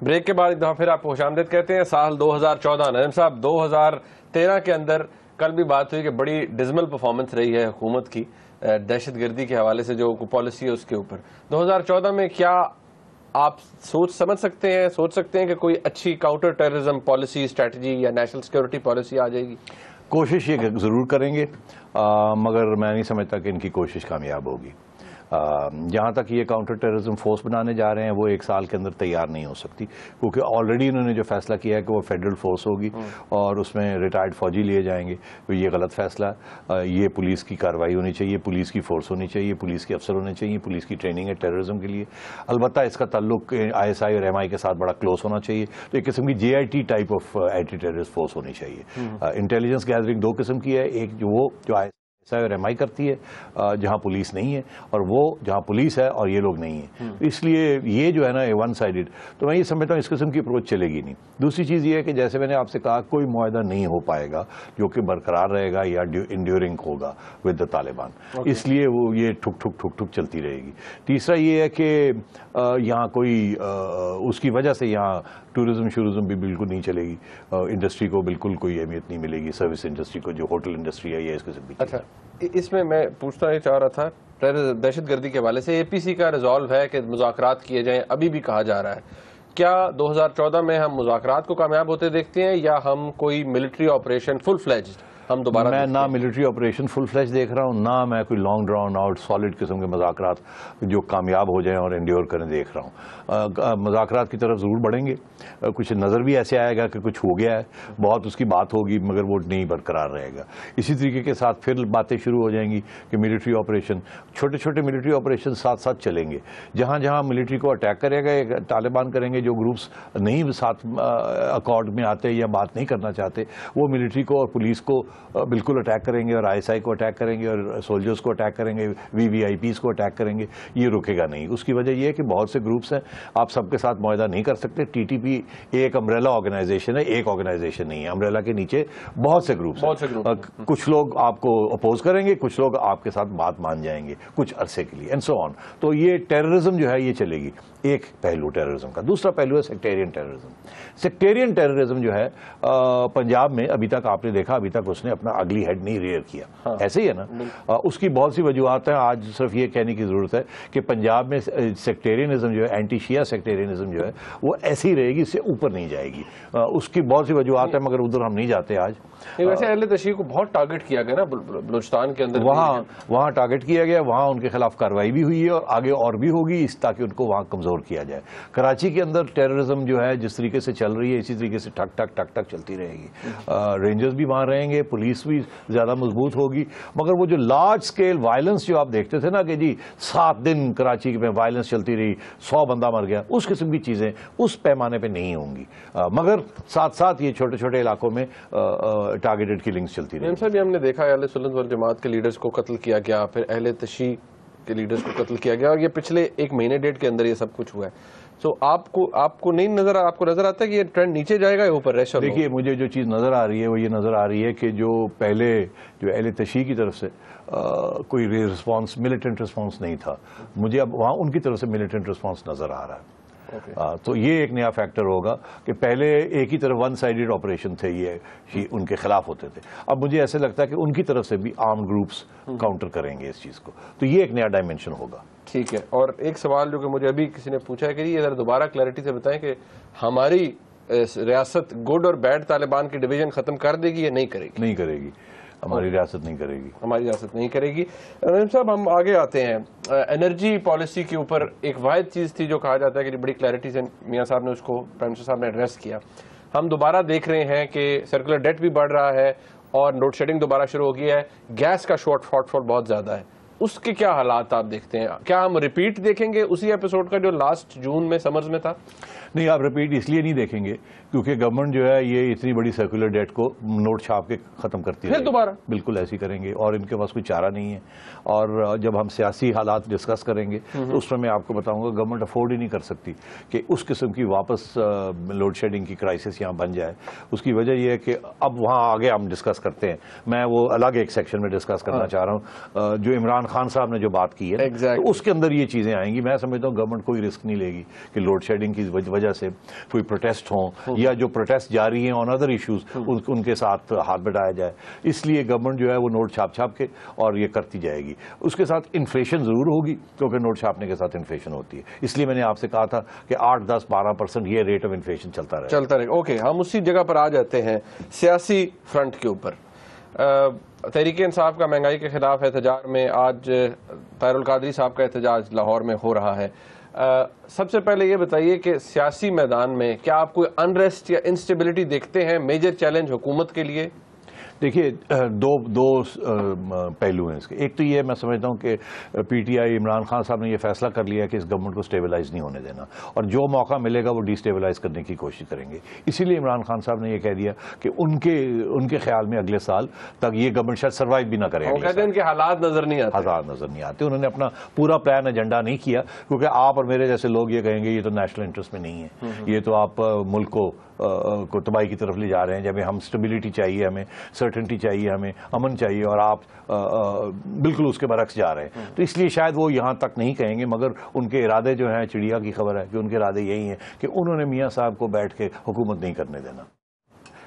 Break کے بعد ایک دفعہ پھر آپ خوش آمدید کہتے ہیں. سال 2014 نظیم صاحب 2013 کے اندر کل بھی بات ہوئی کہ بڑی ڈزمل پرفارمنس رہی ہے حکومت کی دہشت گردی کے حوالے سے جو پالیسی ہے اس کے اوپر. 2014 میں کیا آپ سوچ سکتے ہیں کہ کوئی اچھی کاؤنٹر ٹیررزم پالیسی اسٹریٹجی یا نیشنل سیکورٹی پالیسی آ جائے گی؟ کوشش یہ ضرور کریں گے مگر میں نہیں سمجھتا کہ ان کی کوشش کامیاب ہوگی. جہاں تک یہ کاؤنٹر ٹیررزم فورس بنانے جا رہے ہیں وہ ایک سال کے اندر تیار نہیں ہو سکتی, کیونکہ آلریڈی انہوں نے جو فیصلہ کیا ہے کہ وہ فیڈرل فورس ہوگی اور اس میں ریٹائرڈ فوجی لیے جائیں گے. یہ غلط فیصلہ ہے. یہ پولیس کی کارروائی ہونی چاہیے, پولیس کی فورس ہونی چاہیے, پولیس کے افسر ہونے چاہیے, پولیس کی ٹریننگ ہے ٹیررزم کے لیے. البتہ اس کا تعلق ISI اور MI کے ساتھ بڑا کلوز ہونا چاہیے. تو ایک قسم کی JIT type of anti terrorist force ہونی چاہیے. انٹیلیجنس گیدرنگ دو قسم کی ہے, ایک جو ISI اور MI کرتی ہے جہاں پولیس نہیں ہے, اور وہ جہاں پولیس ہے اور یہ لوگ نہیں ہیں. اس لیے یہ جو ہے نا ون سائیڈڈ, تو میں یہ سمجھتا ہوں اس قسم کی اپروچ چلے گی نہیں. دوسری چیز یہ ہے کہ جیسے میں نے آپ سے کہا کوئی معاہدہ نہیں ہو پائے گا جو کہ برقرار رہے گا یا انڈیورنگ ہوگا ود دا طالبان. اس لیے وہ یہ ٹھک ٹھک ٹھک ٹھک چلتی رہے گی. تیسرا یہ ہے کہ یہاں کوئی اس کی وجہ سے یہاں ٹورزم بھی بالکل نہیں چلے گی. انڈسٹری کو بالکل کوئی اہمیت نہیں ملے گی, سروس انڈسٹری کو جو ہوٹل انڈسٹری ہے یا اس قسم کی. اچھا, اس میں پوچھنا یہ چاہ رہا تھا دہشت گردی کے حوالے سے APC کا ریزالو ہے کہ مذاکرات کیے جائیں, ابھی بھی کہا جا رہا ہے. کیا 2014 میں ہم مذاکرات کو کامیاب ہوتے دیکھتے ہیں یا ہم کوئی ملٹری آپریشن فل فلیجڈ ہم دوبارہ؟ میں نہ ملٹری آپریشن فل فلیج دیکھ رہا ہوں, نہ میں کوئی لانگ ڈراؤن آؤٹ سالڈ قسم کے مذاکرات جو کامیاب ہو جائیں اور انڈیور کریں دیکھ رہا ہوں. مذاکرات کی طرف ضرور بڑھیں گے. کچھ نظر بھی ایسے آئے گا کہ کچھ ہو گیا ہے, بہت اس کی بات ہوگی مگر وہ نہیں برقرار رہے گا. اسی طریقے کے ساتھ پھر باتیں شروع ہو جائیں گی کہ ملٹری آپریشن, چھوٹے چھوٹے ملٹری آپریشن ساتھ ساتھ چلیں گے. جہاں جہاں ملٹری کو اٹیک کرے گا طالبان کریں گے, جو گروپس نہیں ساتھ اکارڈ میں آتے یا بات نہیں کرنا چاہتے وہ ملٹری کو اور پولیس کو بالکل اٹیک کریں گے, اور ISI کو اٹیک کریں گے, اور سولجرز کو اٹیک کریں گے, VVIPs کو اٹیک کریں گے. یہ رکے گا نہیں. اس کی وجہ یہ ہے کہ بہت سے گروپس ہیں, آپ سب کے ساتھ معاہدہ نہیں کر سکتے. TTP ایک امبریلا آرگنائزیشن ہے, ایک آرگنائزیشن نہیں ہے. امبریلا کے نیچے بہت سے گروپس ہیں. کچھ لوگ آپ کو اپوز کریں گے, کچھ لوگ آپ کے ساتھ بات مان جائیں گے کچھ عرصے کے لیے, اینڈ سو آن. تو یہ ٹیررزم جو ہے یہ چلے گی. ایک پہلو ٹیررزم کا. دوسرا پہلو ہے سیکٹیرین ٹیررزم. سیکٹیرین ٹیررزم جو ہے پنجاب میں ابھی تک آپ نے دیکھا, ابھی تک اس نے اپنا اگلی ہیڈ نہیں ریئر کیا. ایسے ہی ہے نا. اس کی بہت سی وجوہات ہیں. آج صرف یہ کہنے کی ضرورت ہے کہ پنجاب میں سیکٹیرینزم جو ہے, اینٹی شیعہ سیکٹیرینزم جو ہے وہ ایسی رہے گی, اس سے اوپر نہیں جائے گی. اس کی بہت سی وجوہات ہیں مگر ادھر ہم نہیں جاتے آج. ویسے اہل تشیع کو بہت ٹارگٹ کیا گیا نا بلوچستان کے اندر, وہاں ٹارگٹ کیا گیا, وہاں ان کے خلاف کارروائی بھی ہوئی ہے اور آگے اور بھی ہوگی تاکہ ان کو وہاں کمزور کیا جائے. کراچی کے اندر ٹیررزم جو ہے جس طریقے سے چل رہی ہے اسی طریقے سے ٹک ٹک ٹک ٹک چلتی رہے گی. رینجرز بھی وہاں رہیں گے, پولیس بھی زیادہ مضبوط ہوگی. مگر وہ جو لارج سکیل وائلنس جو آپ دیکھتے تھے نا کہ جی 7 دن کراچی میں وائلنس چلتی رہی, 100 بندہ مر گیا, اس قسم کی چیزیں اس پیمانے پہ نہیں ہوں گی. مگر ساتھ ساتھ یہ چھوٹے چھوٹے علاقوں میں ٹارگیٹڈ کلنگز چلتی رہی. صاحب ہم نے دیکھا اہل سنت والجماعت کے لیڈرز کو قتل کیا گیا, پھر اہل تشیع کے لیڈرز کو قتل کیا گیا, اور یہ پچھلے 1 مہینے 1.5 کے اندر یہ سب کچھ ہوا ہے. سو آپ کو نظر آتا ہے کہ یہ ٹرینڈ نیچے جائے گا یا اوپر ریش؟ دیکھیے مجھے جو چیز نظر آ رہی ہے وہ یہ نظر آ رہی ہے کہ جو پہلے جو اہل تشیع کی طرف سے کوئی رسپانس, ملیٹنٹ رسپانس نہیں تھا, مجھے اب وہاں ان کی طرف سے ملیٹنٹ رسپانس نظر آ رہا ہے. تو یہ ایک نیا فیکٹر ہوگا کہ پہلے ایک ہی طرف ون سائیڈڈ آپریشن تھے, یہ ان کے خلاف ہوتے تھے. اب مجھے ایسے لگتا ہے کہ ان کی طرف سے بھی آرمڈ گروپس کاؤنٹر کریں گے اس چیز کو, تو یہ ایک نیا ڈائمینشن ہوگا. ٹھیک ہے. اور ایک سوال جو کہ مجھے ابھی کسی نے پوچھا ہے کہ یہ ذرا دوبارہ کلیئرٹی سے بتائیں کہ ہماری ریاست گڈ اور بیڈ طالبان کی ڈویژن ختم کر دے گی یا نہیں کرے گی؟ نہیں کرے گی. ہماری ریاست نہیں کرے گی. ہماری ریاست نہیں کرے گی. نعیم صاحب ہم آگے آتے ہیں. انرجی پالیسی کے اوپر ایک واحد چیز تھی جو کہا جاتا ہے کہ بڑی کلیئرٹی سے میاں صاحب نے اس کو پرائم منسٹر صاحب نے ایڈریس کیا. ہم دوبارہ دیکھ رہے ہیں کہ سرکولر ڈیٹ بھی بڑھ رہا ہے اور لوڈ شیڈنگ دوبارہ شروع ہو گیا ہے, گیس کا شارٹ فال بہت زیادہ ہے. اس کے کیا حالات آپ دیکھتے ہیں؟ کیا ہم ریپیٹ دیکھیں گے اسی ایپیسوڈ کا جو لاسٹ جون میں سمرز میں تھا؟ نہیں, آپ ریپیٹ اس لیے نہیں دیکھیں گے کیونکہ گورنمنٹ جو ہے یہ اتنی بڑی سرکولر ڈیٹ کو نوٹ چھاپ کے ختم کرتی ہے. پھر دوبارہ بالکل ایسی کریں گے اور ان کے پاس کوئی چارہ نہیں ہے. اور جب ہم سیاسی حالات ڈسکس کریں گے تو اس میں آپ کو بتاؤں گا گورنمنٹ افورڈ ہی نہیں کر سکتی کہ اس قسم کی واپس لوڈ شیڈنگ کی کرائسس یہاں بن جائے. اس کی وجہ یہ ہے کہ اب وہاں آگے ہم ڈسکس کرتے ہیں, میں وہ الگ ایک سیکشن میں ڈسکس کرنا چاہ رہا ہوں جو عمران خان صاحب نے جو بات کی ہے, تو اس کے اندر یہ چیزیں آئیں گی. میں سمجھتا ہوں گورنمنٹ کوئی رسک نہیں لے گی کہ لوڈ شیڈنگ کی وجہ وجہ سے کوئی پروٹیسٹ ہوں یا جو پروٹیسٹ جاری ہیں آن ادر ایشوز ان کے ساتھ ہاتھ بٹایا جائے. اس لیے گورنمنٹ جو ہے وہ نوٹ چھاپ چھاپ کے اور یہ کرتی جائے گی. اس کے ساتھ انفلیشن ضرور ہوگی کیونکہ نوٹ چھاپنے کے ساتھ انفلیشن ہوتی ہے. اس لیے میں نے آپ سے کہا تھا کہ 8-10-12% یہ ریٹ آف انفلیشن چلتا رہے. اوکے, ہم اسی جگہ پر آ جاتے ہیں سیاسی فرنٹ کے اوپر. تحریک انصاف کا مہنگائی کے خلاف احتجاج میں آج طاہر القادری صاحب کا احتجاج لاہور میں ہو رہا ہے. سب سے پہلے یہ بتائیے کہ سیاسی میدان میں کیا آپ کوئی انریسٹ یا انسٹیبلٹی دیکھتے ہیں؟ میجر چیلنج حکومت کے لیے. دیکھیے دو پہلو ہیں اس کے. ایک تو یہ میں سمجھتا ہوں کہ P T I Imran Khan صاحب نے یہ فیصلہ کر لیا کہ اس گورنمنٹ کو سٹیبلائز نہیں ہونے دینا اور جو موقع ملے گا وہ ڈی سٹیبلائز کرنے کی کوشش کریں گے. اسی لیے عمران خان صاحب نے یہ کہہ دیا کہ ان کے خیال میں اگلے سال تک یہ گورنمنٹ شاید سروائیو بھی نہ کرے. وہ کہتے ہیں ان کے حالات نظر نہیں آتے. انہوں نے اپنا پورا پلان ایجنڈا نہیں کیا کیونکہ آپ اور میرے جیسے لوگ یہ کہیں گے یہ تو نیشنل انٹرسٹ میں نہیں ہے, یہ تو آپ ملک کو تباہی کی طرف لے جا رہے ہیں. جب ہم سٹیبلٹی چاہیے, ہمیں سرٹنٹی چاہیے, ہمیں امن چاہیے اور آپ بالکل اس کے برعکس جا رہے ہیں. تو اس لیے شاید وہ یہاں تک نہیں کہیں گے, مگر ان کے ارادے جو ہیں چڑیا کی خبر ہے کہ ان کے ارادے یہی ہیں کہ انہوں نے میاں صاحب کو بیٹھ کے حکومت نہیں کرنے دینا.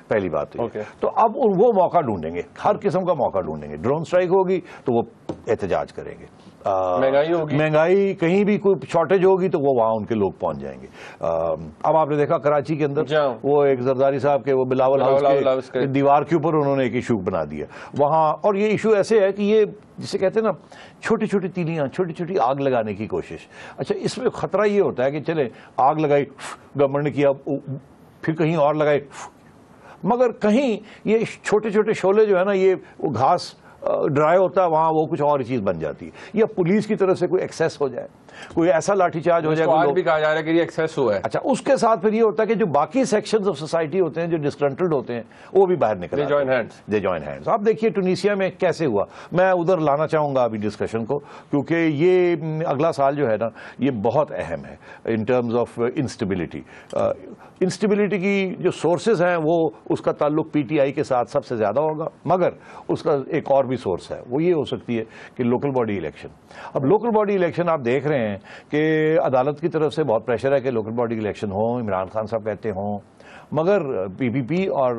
پہلی بات تو اب وہ موقع ڈھونڈیں گے, ہر قسم کا موقع ڈھونڈیں گے. ڈرون سٹرائک ہوگی تو وہ احتجاج کریں گے, مہنگائی کہیں بھی کوئی شارٹیج ہوگی تو وہ وہاں ان کے لوگ پہنچ جائیں گے. اب آپ نے دیکھا کراچی کے اندر وہ ایک زرداری صاحب کے وہ بلاول ہاؤس کے دیوار کے اوپر انہوں نے ایک ایشو بنا دیا وہاں. اور یہ ایشو ایسے ہے کہ یہ جسے کہتے ہیں نا چھوٹی چھوٹی تیلیاں, چھوٹی چھوٹی آگ لگانے کی کوشش. اچھا اس میں خطرہ یہ ہوتا ہے کہ چلے آگ لگائی گورنمنٹ نے کیا, پھر کہیں اور لگائی, مگر کہیں یہ چھوٹے چھوٹے شعلے جو ہے نا یہ وہ گھاس ڈرائی ہوتا ہے وہاں وہ کچھ اور چیز بن جاتی ہے. یا پولیس کی طرف سے کوئی ایکسیس ہو جائے, کوئی ایسا لاٹھی چارج ہو جائے. آج بھی کہا جا رہا ہے کہ یہ ایکسیس ہوا ہے. اچھا اس کے ساتھ پھر یہ ہوتا ہے کہ جو باقی سیکشنز آف سوسائٹی ہوتے ہیں جو ڈسکنٹلڈ ہوتے ہیں وہ بھی باہر نکل دے جوائن ہینڈز. آپ دیکھیے ٹونیشیا میں کیسے ہوا. میں ادھر لانا چاہوں گا ابھی ڈسکشن کو کیونکہ یہ اگلا سال جو ہے نا یہ بہت اہم ہے in terms of instability. Instability کی جو سورسز ہیں وہ اس کا تعلق پی ٹی آئی کے ساتھ سب سے زیادہ ہوگا, مگر اس کا ایک اور بھی سورس ہے, وہ یہ ہو سکتی ہے کہ لوکل باڈی الیکشن. اب لوکل باڈی الیکشن آپ دیکھ رہے ہیں کہ عدالت کی طرف سے بہت پریشر ہے کہ لوکل باڈی الیکشن ہوں, عمران خان صاحب کہتے ہوں, مگر پی پی پی اور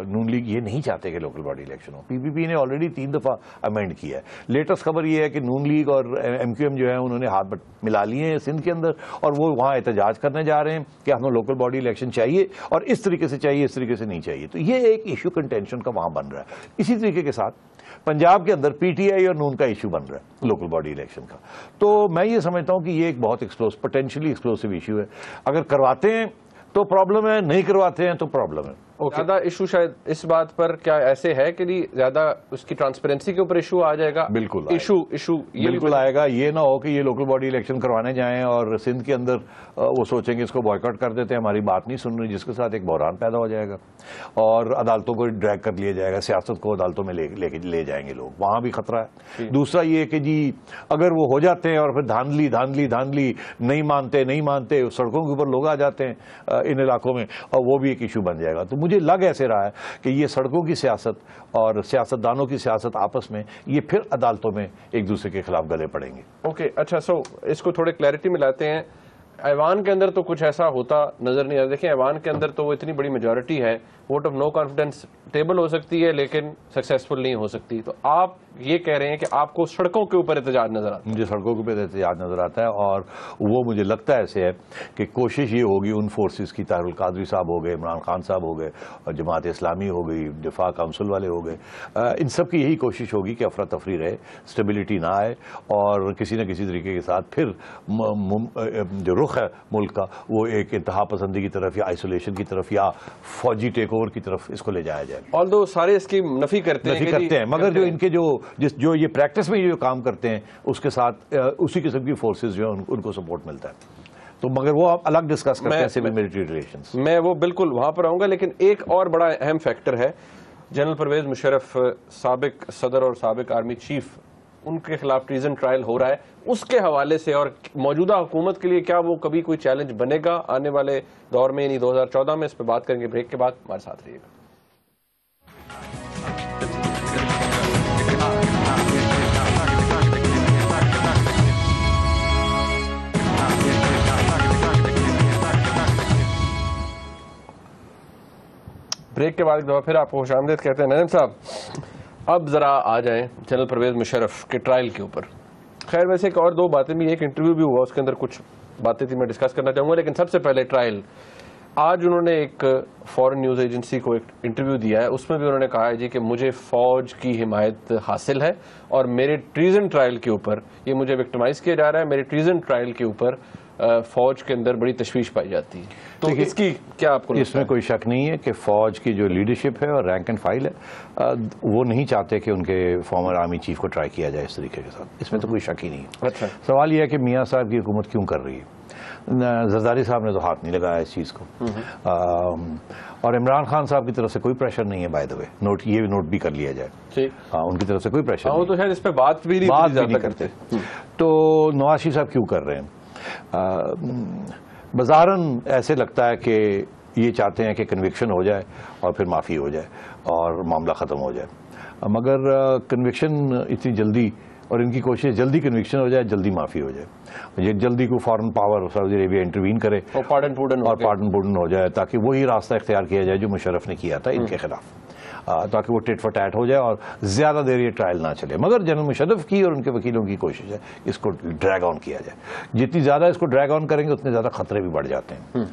نون لیگ یہ نہیں چاہتے کہ لوکل باڈی الیکشن ہو. پی پی پی نے آلریڈی 3 دفعہ امینڈ کیا ہے. لیٹسٹ خبر یہ ہے کہ نون لیگ اور ایم کیو ایم جو ہے انہوں نے ہاتھ ملا لیے ہیں سندھ کے اندر اور وہ وہاں احتجاج کرنے جا رہے ہیں کہ ہمیں لوکل باڈی الیکشن چاہیے اور اس طریقے سے چاہیے, اس طریقے سے نہیں چاہیے. تو یہ ایک ایشو کنٹینشن کا وہاں بن رہا ہے. اسی طریقے کے ساتھ پنجاب کے اندر پی ٹی آئی اور نون کا ایشو بن رہا ہے لوکل باڈی الیکشن کا. تو میں یہ سمجھتا ہوں کہ یہ ایک بہت پوٹینشلی ایکسپلوسو ایشو ہے. اگر کرواتے ہیں تو پرابلم ہے, نہیں کرواتے ہیں تو پرابلم ہے. زیادہ ایشو شاید اس بات پر کیا ایسے ہے کہ زیادہ اس کی ٹرانسپیرنسی کے اوپر ایشو آ جائے گا؟ بالکل ایشو بالکل آئے گا. یہ نہ ہو کہ یہ لوکل باڈی الیکشن کروانے جائیں اور سندھ کے اندر وہ سوچیں گے اس کو بوائیکاٹ کر دیتے ہیں, ہماری بات نہیں سن رہی, جس کے ساتھ ایک بحران پیدا ہو جائے گا اور عدالتوں کو ڈریگ کر لیا جائے گا, سیاست کو عدالتوں میں لے جائیں گے لوگ. وہاں بھی خطرہ ہے. دوسرا یہ کہ جی اگر وہ ہو جاتے ہیں اور پھر دھاندلی نہیں مانتے سڑکوں کے اوپر لوگ آ جاتے ہیں ان علاقوں میں اور وہ بھی ایک ایشو بن جائے گا. تو مجھے لگ ایسے رہا ہے کہ یہ سڑکوں کی سیاست اور سیاستدانوں کی سیاست آپس میں یہ پھر عدالتوں میں ایک دوسرے کے خلاف گلے پڑیں گے. اوکے اچھا, سو اس کو تھوڑے کلیئرٹی میں لاتے ہیں. ایوان کے اندر تو کچھ ایسا ہوتا نظر نہیں آتا. دیکھیں ایوان کے اندر تو وہ اتنی بڑی میجورٹی ہے, vote of no confidence table ہو سکتی ہے لیکن سکسیسفل نہیں ہو سکتی. تو آپ یہ کہہ رہے ہیں کہ آپ کو سڑکوں کے اوپر احتجاج نظر آتا ہے؟ مجھے سڑکوں کے اوپر احتجاج نظر آتا ہے اور وہ مجھے لگتا ہے ایسے ہے کہ کوشش یہ ہوگی ان فورسز کی, طاہر القادری صاحب ہو گئے, عمران خان صاحب ہو گئے, اور جماعت اسلامی ہو گئی, دفاع کونسل والے ہو گئے, ان سب کی یہی کوشش ہوگی کہ افراتفری رہے, اسٹیبلٹی نہ آئے اور کسی نہ کسی طریقے کے ساتھ پھر جو رخ ہے ملک کا وہ ایک انتہا پسندی کی طرف یا آئسولیشن کی طرف یا فوجی ٹیک اوور کی طرف اس کو لے جایا جائے. آلدو سارے اس کی نفی کرتے ہیں مگر جو ان کے جو یہ پریکٹس میں جو کام کرتے ہیں اس کے ساتھ اسی قسم کی فورسز جو ہیں ان کو سپورٹ ملتا ہے. تو مگر وہ آپ الگ ڈسکس کرتے ہیں سول ملٹری ریلیشنز. میں وہ بالکل وہاں پر آؤں گا, لیکن ایک اور بڑا اہم فیکٹر ہے. جنرل پرویز مشرف سابق صدر اور سابق آرمی چیف, ان کے خلاف ٹریزن ٹرائل ہو رہا ہے. اس کے حوالے سے اور موجودہ حکومت کے لیے کیا وہ کبھی کوئی چیلنج بنے گا آنے والے دور میں, یعنی 2014 میں؟ اس پہ بات کریں گے بریک کے بعد. ہمارے ساتھ رہیے گا. بریک کے بعد ایک دفعہ پھر آپ کو خوش آمدید کہتے ہیں. نعیم صاحب اب ذرا آ جائیں جنرل پرویز مشرف کے ٹرائل کے اوپر. خیر ویسے ایک اور دو باتیں بھی, ایک انٹرویو بھی ہوا, اس کے اندر کچھ باتیں تھی میں ڈسکس کرنا چاہوں گا, لیکن سب سے پہلے ٹرائل. آج انہوں نے ایک فورن نیوز ایجنسی کو ایک انٹرویو دیا ہے, اس میں بھی انہوں نے کہا ہے جی کہ مجھے فوج کی حمایت حاصل ہے اور میرے ٹریزن ٹرائل کے اوپر یہ مجھے وکٹمائز کیا جا رہا ہے, میرے ٹریزن ٹرائل کے اوپر فوج کے اندر بڑی تشویش پائی جاتی ہے. تو اس کی کیا آپ کو اس میں کوئی شک نہیں ہے کہ فوج کی جو لیڈرشپ ہے اور رینک اینڈ فائل ہے وہ نہیں چاہتے کہ ان کے فارمر آرمی چیف کو ٹرائی کیا جائے اس طریقے کے ساتھ, اس میں تو کوئی شک ہی نہیں ہے. اچھا, سوال یہ ہے کہ میاں صاحب کی حکومت کیوں کر رہی ہے. زرداری صاحب نے تو ہاتھ نہیں لگایا اس چیز کو, اور عمران خان صاحب کی طرف سے کوئی پریشر نہیں ہے. بائی دا وے یہ نوٹ بھی کر لیا جائے, ان کی طرف سے کوئی پریشر نہیں. تو شاید اس پہ بات بھی نہیں کرتے. تو نواز شریف صاحب کیوں کر رہے ہیں؟ بظاہراً ایسے لگتا ہے کہ یہ چاہتے ہیں کہ کنوکشن ہو جائے اور پھر معافی ہو جائے اور معاملہ ختم ہو جائے, مگر کنوکشن اتنی جلدی, اور ان کی کوشش جلدی کنوکشن ہو جائے جلدی معافی ہو جائے, یہ جلدی کو فارن پاور سعودی عربیہ انٹروین کرے اور پارڈن پورڈن ہو جائے, تاکہ وہی راستہ اختیار کیا جائے جو مشرف نے کیا تھا ان کے خلاف, تاکہ وہ ٹٹ فر ٹیٹ ہو جائے اور زیادہ دیر یہ ٹرائل نہ چلے. مگر جنرل مشرف کی اور ان کے وکیلوں کی کوشش ہے اس کو ڈریگ آن کیا جائے. جتنی زیادہ اس کو ڈریگ آن کریں گے اتنے زیادہ خطرے بھی بڑھ جاتے ہیں.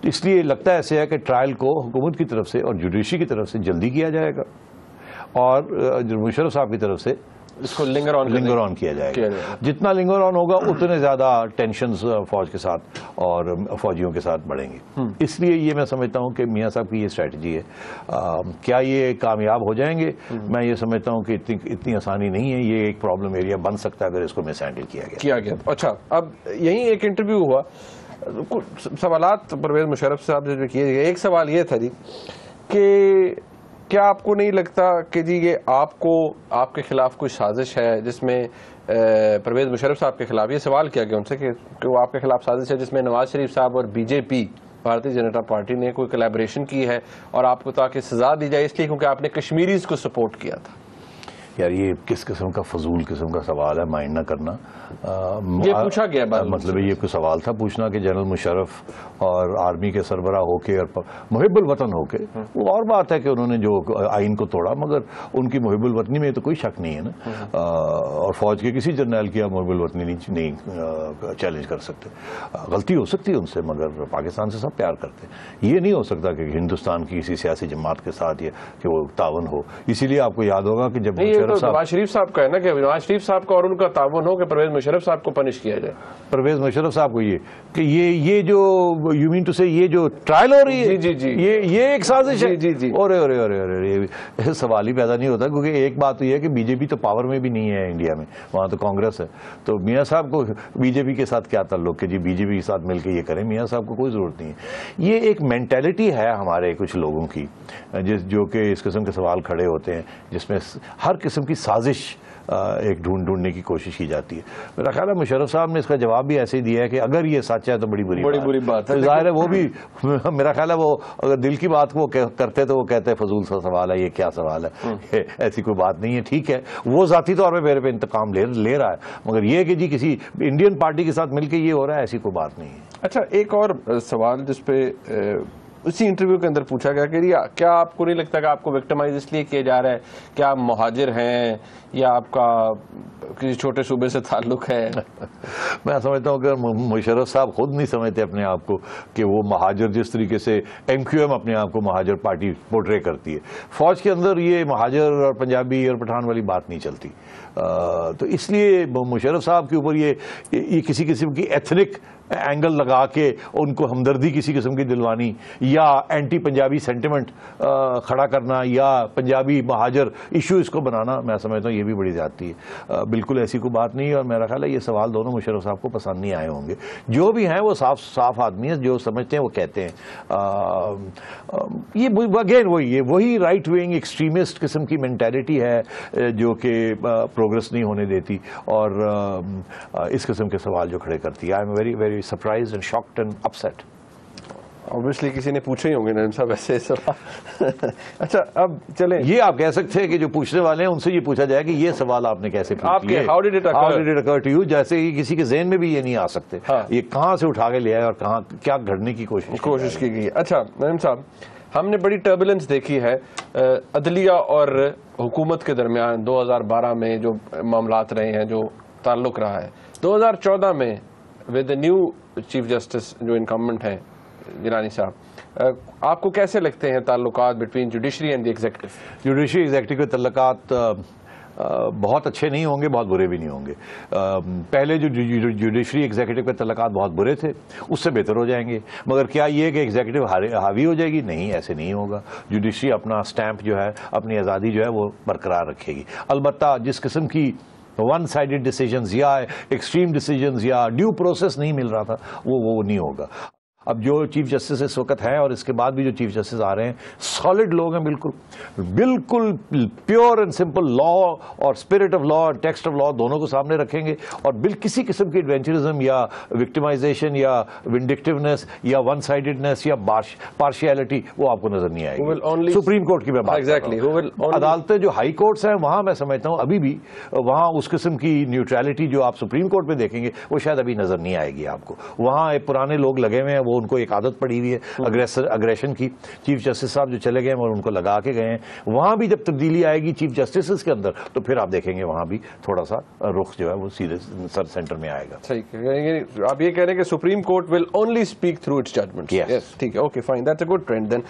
اس لیے لگتا ہے ایسے ہے کہ ٹرائل کو حکومت کی طرف سے اور جوڈیشری کی طرف سے جلدی کیا جائے گا, اور جنرل مشرف صاحب کی طرف سے اس کو لنگر آن کیا جائے گا. جتنا لنگر آن ہوگا اتنے زیادہ ٹینشنز فوج کے ساتھ اور فوجیوں کے ساتھ بڑھیں گے. اس لیے یہ میں سمجھتا ہوں کہ میاں صاحب کی یہ اسٹریٹجی ہے. کیا یہ کامیاب ہو جائیں گے؟ میں یہ سمجھتا ہوں کہ اتنی آسانی نہیں ہے. یہ ایک پرابلم ایریا بن سکتا ہے اگر اس کو مس ہینڈل کیا گیا. اچھا, اب یہیں ایک انٹرویو ہوا, سوالات پرویز مشرف صاحب سے جو کیے گئے, ایک سوال یہ تھا جی کہ کیا آپ کو نہیں لگتا کہ جی یہ آپ کے خلاف کوئی سازش ہے جس میں پرویز مشرف صاحب کے خلاف, یہ سوال کیا گیا ان سے کہ وہ آپ کے خلاف سازش ہے جس میں نواز شریف صاحب اور بی جے پی بھارتی جنتا پارٹی نے کوئی کلیبریشن کی ہے اور آپ کو تاکہ سزا دی جائے اس لیے کیونکہ آپ نے کشمیریز کو سپورٹ کیا تھا. یار یہ کس قسم کا فضول قسم کا سوال ہے, مائنڈ نہ کرنا. یہ پوچھا گیا مطلب یہ کوئی سوال تھا پوچھنا کہ جنرل مشرف اور آرمی کے سربراہ ہو کے اور محب الوطن ہو کے, وہ اور بات ہے کہ انہوں نے جو آئین کو توڑا, مگر ان کی محب الوطنی میں تو کوئی شک نہیں ہے نا, اور فوج کے کسی جرنیل کی آپ محب الوطنی نہیں چیلنج کر سکتے. غلطی ہو سکتی ہے ان سے, مگر پاکستان سے سب پیار کرتے ہیں. یہ نہیں ہو سکتا کہ ہندوستان کی کسی سیاسی جماعت کے ساتھ یہ کہ وہ تعاون ہو. اسی لیے آپ کو یاد ہوگا کہ جب نواز شریف صاحب کا ہے نا کہ نواز شریف صاحب کا اور ان کا تعاون ہو کہ پرویز مشرف صاحب کو پنش کیا جائے. پرویز مشرف صاحب کو یہ کہ یہ جو یو مین ٹو سے یہ جو ٹرائل ہو رہی ہے یہ ایک سازش ہے. اور سوال ہی پیدا نہیں ہوتا, کیونکہ ایک بات تو یہ ہے کہ بی جے پی تو پاور میں بھی نہیں ہے انڈیا میں, وہاں تو کانگریس ہے. تو میاں صاحب کو بی جے پی کے ساتھ کیا تعلق کہ جی بی جے پی کے ساتھ مل کے یہ کریں؟ میاں صاحب کو کوئی ضرورت نہیں ہے. یہ ایک مینٹیلٹی ہے ہمارے کچھ لوگوں کی جو کہ اس قسم کے سوال کھڑے ہوتے ہیں جس میں ہر قسم کی سازش ایک ڈھونڈنے کی کوشش کی جاتی ہے. میرا خیال ہے مشرف صاحب نے اس کا جواب بھی ایسے ہی دیا ہے کہ اگر یہ سچ ہے تو بڑی بری بات ہے. ظاہر ہے وہ بھی میرا خیال ہے وہ اگر دل کی بات کو کرتے تو وہ کہتے ہیں فضول سا سوال ہے, یہ کیا سوال ہے, ایسی کوئی بات نہیں ہے. ٹھیک ہے وہ ذاتی طور پہ میرے پہ انتقام لے رہا ہے, مگر یہ کہ جی کسی انڈین پارٹی کے ساتھ مل کے یہ ہو رہا ہے, ایسی کوئی بات نہیں ہے. اچھا, ایک اور سوال جس پہ اسی انٹرویو کے اندر پوچھا گیا کہ کیا آپ کو نہیں لگتا کہ آپ کو وکٹمائز اس لیے کیا جا رہا ہے کہ آپ مہاجر ہیں یا آپ کا کسی چھوٹے صوبے سے تعلق ہے؟ میں سمجھتا ہوں کہ مشرف صاحب خود نہیں سمجھتے اپنے آپ کو کہ وہ مہاجر, جس طریقے سے ایم کیو ایم اپنے آپ کو مہاجر پارٹی پورٹرے کرتی ہے. فوج کے اندر یہ مہاجر اور پنجابی اور پٹھان والی بات نہیں چلتی. تو اس لیے مشرف صاحب کے اوپر یہ کسی قسم کی ایتھنک اینگل لگا کے ان کو ہمدردی کسی قسم کی دلوانی یا اینٹی پنجابی سینٹیمنٹ کھڑا کرنا یا پنجابی مہاجر ایشو اس کو بنانا, میں سمجھتا ہوں یہ بھی بڑی زیادتی ہے. بالکل ایسی کوئی بات نہیں ہے, اور میرا خیال ہے یہ سوال دونوں مشرف صاحب کو پسند نہیں آئے ہوں گے. جو بھی ہیں وہ صاف آدمی ہیں, جو سمجھتے ہیں وہ کہتے ہیں. یہ اگین وہی رائٹ ونگ ایکسٹریمسٹ قسم کی مینٹیلٹی ہے جو کہ پروگرس نہیں ہونے دیتی اور اس قسم کے سوال جو کھڑے کرتی ہے. I am very very surprised and shocked and upset. obviously کسی نے پوچھے ہی ہوں گے نعیم صاحب ایسے سوال. اچھا اب چلیں, یہ آپ کہہ سکتے ہیں کہ جو پوچھنے والے ہیں ان سے یہ پوچھا جائے کہ یہ سوال آپ نے کیسے پوچھ لیے, how did it occur to you, جیسے کہ کسی کے ذہن میں بھی یہ نہیں آ سکتے یہ کہاں سے اٹھا کے لیا ہے اور کیا گھڑنے کی کوشش کی گئی. اچھا نعیم صاحب, ہم نے بڑی ٹربولنس دیکھی ہے عدلیہ اور حکومت کے درمیان 2012 میں جو معاملات رہے ہیں, جو تعلق رہا ہے. 2014 میں ود نیو چیف جسٹس جو انکمبنٹ ہیں گیلانی صاحب, آپ کو کیسے لگتے ہیں تعلقات between judiciary and the executive? Judiciary executive کے تعلقات بہت اچھے نہیں ہوں گے, بہت برے بھی نہیں ہوں گے. پہلے جو جوڈیشری ایگزیکٹو کے تعلقات بہت برے تھے, اس سے بہتر ہو جائیں گے. مگر کیا یہ کہ ایگزیکٹو حاوی ہو جائے گی؟ نہیں, ایسے نہیں ہوگا. جوڈیشری اپنا سٹیمپ جو ہے, اپنی آزادی جو ہے وہ برقرار رکھے گی. البتہ جس قسم کی ون سائیڈڈ ڈیسیجنز یا ایکسٹریم ڈیسیجنز یا ڈیو پروسیس نہیں مل رہا تھا, وہ نہیں ہوگا. اب جو چیف جسٹس اس وقت ہیں اور اس کے بعد بھی جو چیف جسٹس آ رہے ہیں, سالڈ لوگ ہیں, بالکل پیور اینڈ سمپل لا اور اسپرٹ آف لا اور ٹیکسٹ آف لا دونوں کو سامنے رکھیں گے. اور کسی قسم کی ایڈونچرزم یا وکٹمائزیشن یا ونڈکٹیونیس یا ون سائیڈڈنیس یا پارشیلٹی وہ آپ کو نظر نہیں آئے گی. سپریم کورٹ کی میں بات کر رہا ہوں. عدالتیں جو ہائی کورٹس ہیں وہاں میں سمجھتا ہوں ابھی بھی وہاں اس قسم کی نیوٹرلٹی جو آپ سپریم کورٹ میں دیکھیں گے وہ شاید ابھی نظر نہیں آئے گی آپ کو. وہاں پرانے لوگ لگے ہوئے ہیں, ان کو ایک عادت پڑی ہوئی ہے اگریشن کی. چیف جسٹس صاحب جو چلے گئے ہیں اور ان کو لگا کے گئے ہیں, وہاں بھی جب تبدیلی آئے گی چیف جسٹس کے اندر تو پھر آپ دیکھیں گے وہاں بھی تھوڑا سا رخ جو ہے وہ سیدھے سر سینٹر میں آئے گا. صحیح, آپ یہ کہہ رہے ہیں کہ supreme court will only speak through its judgment. ٹھیک ہے, okay fine, that's a good trend. Then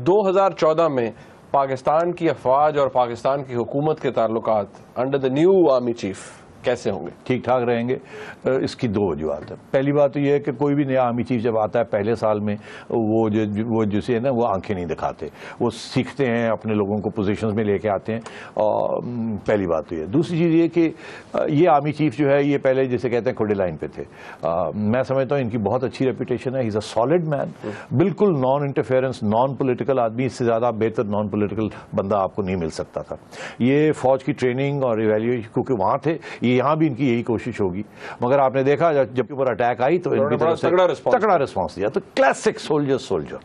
2014 میں پاکستان کی افواج اور پاکستان کی حکومت کے تعلقات under the new army chief کیسے ہوں گے؟ ٹھیک ٹھاک رہیں گے. اس کی دو وجوہات ہیں. پہلی بات تو یہ ہے کہ کوئی بھی نیا آرمی چیف جب آتا ہے پہلے سال میں وہ جسے ہے نا وہ آنکھیں نہیں دکھاتے, وہ سیکھتے ہیں, اپنے لوگوں کو پوزیشنز میں لے کے آتے ہیں. پہلی بات تو یہ. دوسری چیز یہ کہ یہ آرمی چیف جو ہے یہ پہلے جسے کہتے ہیں کھڑے لائن پہ تھے. میں سمجھتا ہوں ان کی بہت اچھی ریپوٹیشن ہے. ہی از اے سالڈ مین, بالکل نان انٹرفیئرنس, نان پولیٹیکل آدمی. اس سے زیادہ بہتر نان پولیٹیکل بندہ آپ کو نہیں مل سکتا تھا. یہ فوج کی ٹریننگ اور ایویلیویشن کیونکہ وہاں تھے, یہاں بھی ان کی یہی کوشش ہوگی. مگر آپ نے دیکھا جب اوپر اٹیک آئی تو ان کی طرف سے تکڑا رسپانس دیا. تو classic soldier,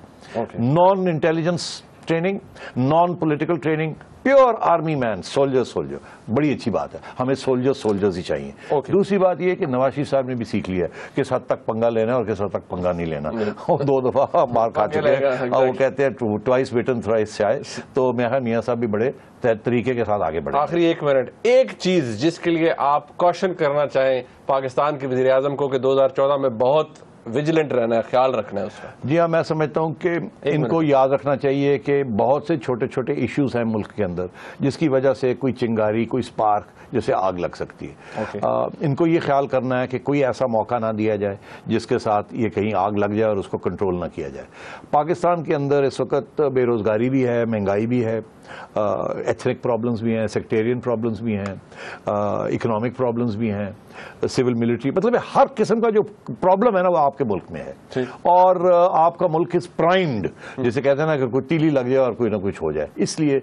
non intelligence training, non political training, pure army man, soldier. بڑی اچھی بات ہے, ہمیں سولجرز ہی چاہیے. دوسری بات یہ کہ نواز شریف صاحب نے بھی سیکھ لیا ہے کس حد تک پنگا لینا ہے اور کس حد تک پنگا نہیں لینا. وہ 2 دفعہ مار کھا چکے ہیں, وہ کہتے ہیں ٹوائس بیٹن تھرائس شائے. تو میاں صاحب بھی بڑے طریقے کے ساتھ آگے بڑھے. آخری 1 منٹ, ایک چیز جس کے لیے آپ کوشن کرنا چاہیں پاکستان کے وزیر اعظم کو کہ 2014 میں بہت ویجیلنٹ رہنا ہے, خیال رکھنا ہے اس کا. جی ہاں, میں سمجھتا ہوں کہ ان کو یاد رکھنا چاہیے کہ بہت سے چھوٹے چھوٹے ایشوز ہیں ملک کے اندر جس کی وجہ سے کوئی چنگاری, کوئی سپارک جیسے آگ لگ سکتی ہے. ان کو یہ خیال کرنا ہے کہ کوئی ایسا موقع نہ دیا جائے جس کے ساتھ یہ کہیں آگ لگ جائے اور اس کو کنٹرول نہ کیا جائے. پاکستان کے اندر اس وقت بے روزگاری بھی ہے, مہنگائی بھی ہے, ایتھنک پرابلمز بھی ہیں, سیکٹیرین پرابلمز بھی ہیں, اکنامک پرابلمز بھی ہیں, سول ملٹری, مطلب ہر قسم کا جو پرابلم ہے نا وہ آپ کے ملک میں ہے. اور آپ کا ملک از پرائمڈ, جسے کہتے ہیں نا کہ کوئی تیلی لگ جائے اور کوئی نہ کچھ ہو جائے. اس لیے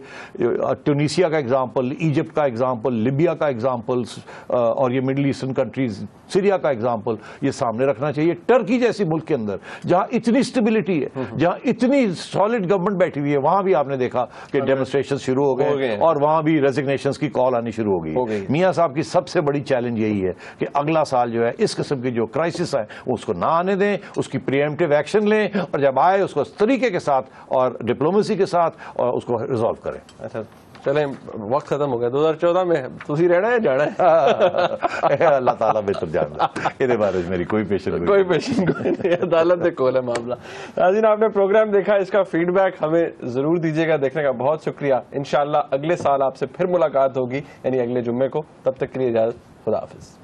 ٹونیشیا کا ایگزامپل, ایجپٹ کا ایگزامپل, لیبیا کا ایگزامپل اور یہ مڈل ایسٹرن کنٹریز, سیریا کا ایگزامپل یہ سامنے رکھنا چاہیے. ٹرکی جیسی ملک کے اندر جہاں اتنی اسٹیبلٹی ہے, جہاں اتنی سالڈ گورنمنٹ بیٹھی ہوئی ہے, وہاں بھی آپ نے دیکھا کہ ڈیمونسٹریشن شروع ہو گئے اور وہاں بھی ریزگنیشنز کی کال آنی شروع ہو گئی. میاں صاحب کی سب سے بڑی چیلنج یہی ہے کہ اگلا سال جو ہے اس قسم کی جو کرائسس ہے اس کو نہ آنے دیں, اس کی پریمپٹیو ایکشن لیں اور جب آئے اس کو اس طریقے کے ساتھ اور ڈپلومیسی کے ساتھ اور اس کو ریزالو کریں. اچھا چلیں, وقت ختم ہو گیا. 2014 میں تسی رہنا ہے جانا ہے؟ اللہ تعالیٰ بہتر جانتا ہے, یہ بارے میں میری کوئی پیشن نہیں, عدالت سے کول ہے معاملہ. ناظرین آپ نے پروگرام دیکھا, اس کا فیڈ بیک ہمیں ضرور دیجیے گا. دیکھنے کا بہت شکریہ. انشاءاللہ اگلے سال آپ سے پھر ملاقات ہوگی, یعنی اگلے جمعے کو. تب تک کے لیے اجازت, خدا حافظ.